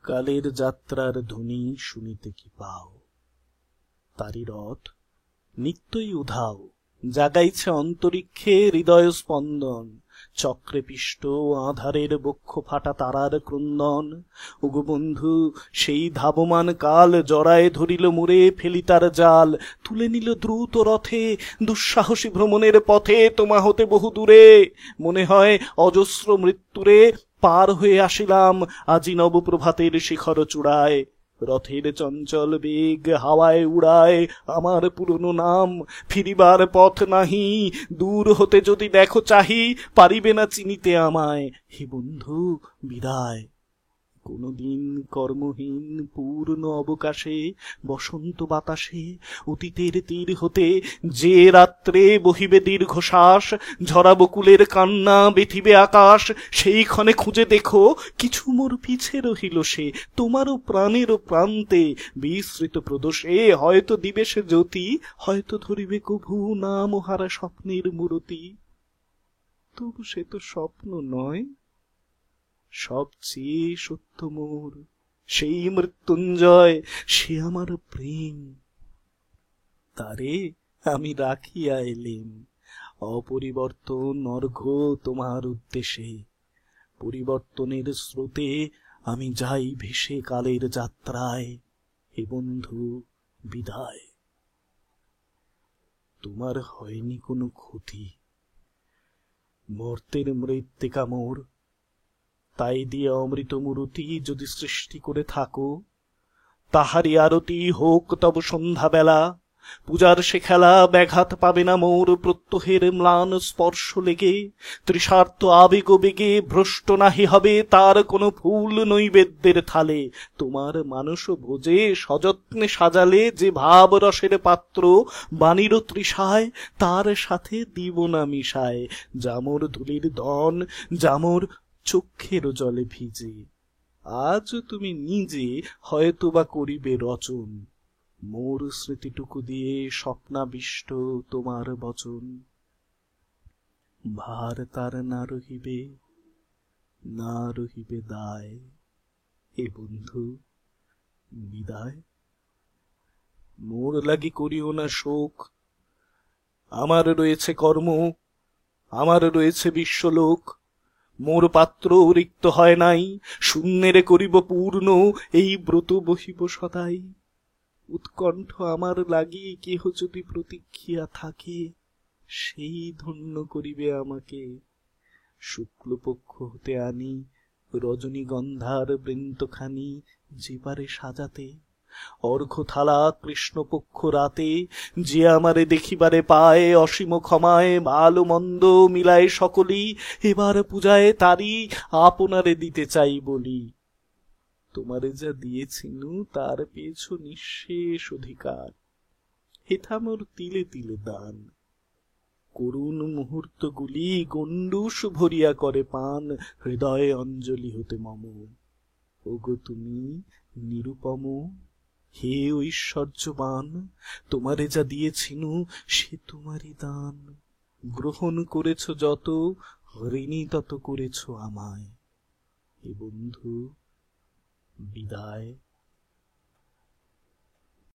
কালের যাত্রার ধ্বনি শুনিতে কি পাও, তারি রথ নিত্যই উধাও, জাগাইছে অন্তরিক্ষে হৃদয় স্পন্দন, চক্রে পিষ্ট আধারের বক্ষ ফাটা তারার ক্রন্দন। ওগো বন্ধু, সেই ধাবমান কাল জড়ায় ধরিল মুরে, ফেলি তার জাল, তুলে নিল দ্রুত রথে, দুঃসাহসী ভ্রমণের পথে তোমা হতে বহু দূরে। মনে হয় অজস্র মৃত্যুরে পার হয়ে আসিলাম আজি নবপ্রভাতের শিখর চূড়ায়। রথের চঞ্চল বেগ হাওয়ায় উড়ায় আমার পুরনো নাম, ফিরিবার পথ নাহি, দূর হতে যদি দেখো চাহি, পারিবে না চিনিতে আমায়। হে বন্ধু বিদায়। কোনদিন কর্মহীন পূর্ণ অবকাশে, বসন্ত বাতাসে, অতীতের তীর হতে যে রাত্রে বহিবে দীর্ঘশ্বাস, ঝরা বকুলের কান্না বেথিবে আকাশ, সেই ক্ষণে খুঁজে দেখো কিছু মোর পিছে রহিল সে, তোমারও প্রাণেরও প্রান্তে বিস্মৃত প্রদোষে, হয়তো দিবে সে জ্যোতি, হয়তো ধরিবে কভু নাম হারা স্বপ্নের মূরতি। তবু সে তো স্বপ্ন নয়, সবচেয়ে সত্য মোর সেই মৃত্যুঞ্জয়, সে আমার প্রেম। তারে আমি রাখিয়া এলেম অপরিবর্তন অর্ঘ্য তোমার উদ্দেশে, পরিবর্তনের স্রোতে আমি যাই ভেসে কালের যাত্রায়। হে বন্ধু বিদায়। তোমার হয়নি কোনো ক্ষতি, মর্তের মৃত্তিকা মোর, তাই দিয়ে অমৃত মূরতি যদি সৃষ্টি করে থাকো, তাহারি আরতি হোক তব সন্ধ্যাবেলা। পূজার সে খেলা ব্যাঘাত পাবে না মোর প্রত্যহের ম্লান স্পর্শ লেগে, তৃষার্ত আবেগ বেগে ভ্রষ্ট নাহি হবে তার কোনো ফুল নৈবেদ্যের থালে। তোমার মানস ভোজে সযত্নে সাজালে যে ভাব রসের পাত্র, বাণীর তৃষায় তার সাথে দিব না মিশায়, জামর ধুলির দন, জামর চক্ষের জলে ভিজে। আজ তুমি নিজে হয়তো বা করিবে রচন, মোর স্মৃতিটুকু দিয়ে স্বপ্নাবিষ্ট তোমার বচন। ভার তার না রহিবে, না রহিবে দায়। হে বন্ধু বিদায়। মোর লাগি করিও না শোক, আমার রয়েছে কর্ম, আমার রয়েছে বিশ্বলোক। মোর পাত্র রিক্ত হয় নাই, শূন্যের করিব পূর্ণ এই ব্রত বহিব সদাই। উৎকণ্ঠ আমার লাগি কেহ যদি প্রতীক্ষিয়া থাকে, সেই ধন্য করিবে আমাকে। শুক্লপক্ষ হতে আনি রজনীগন্ধার বৃন্তখানি যে পারে সাজাতে, অর্ঘ্য থালা কৃষ্ণপক্ষ রাতে যে আমারে দেখিবারে পায়, অসীম ক্ষমায় ভালো মন্দ মিলায় সকলি, এবার পূজায় তারি আপনারে দিতে চাই বলি। তোমারে যা দিয়েছিনু তার পেয়েছ নিঃশেষ অধিকার, হেথা মোর তিলে তিলে দান। করুণ মুহূর্তগুলি গণ্ডূষ ভরিয়া করে পান, হৃদয়ে অঞ্জলি হতে মম। ওগো তুমি নিরুপম, হে ঐশ্বর্যবান, তোমারে যা দিয়েছিনু সে তোমারই দান। গ্রহণ করেছ যত, ঋণী তত করেছ আমায়। হে বন্ধু বিদায়।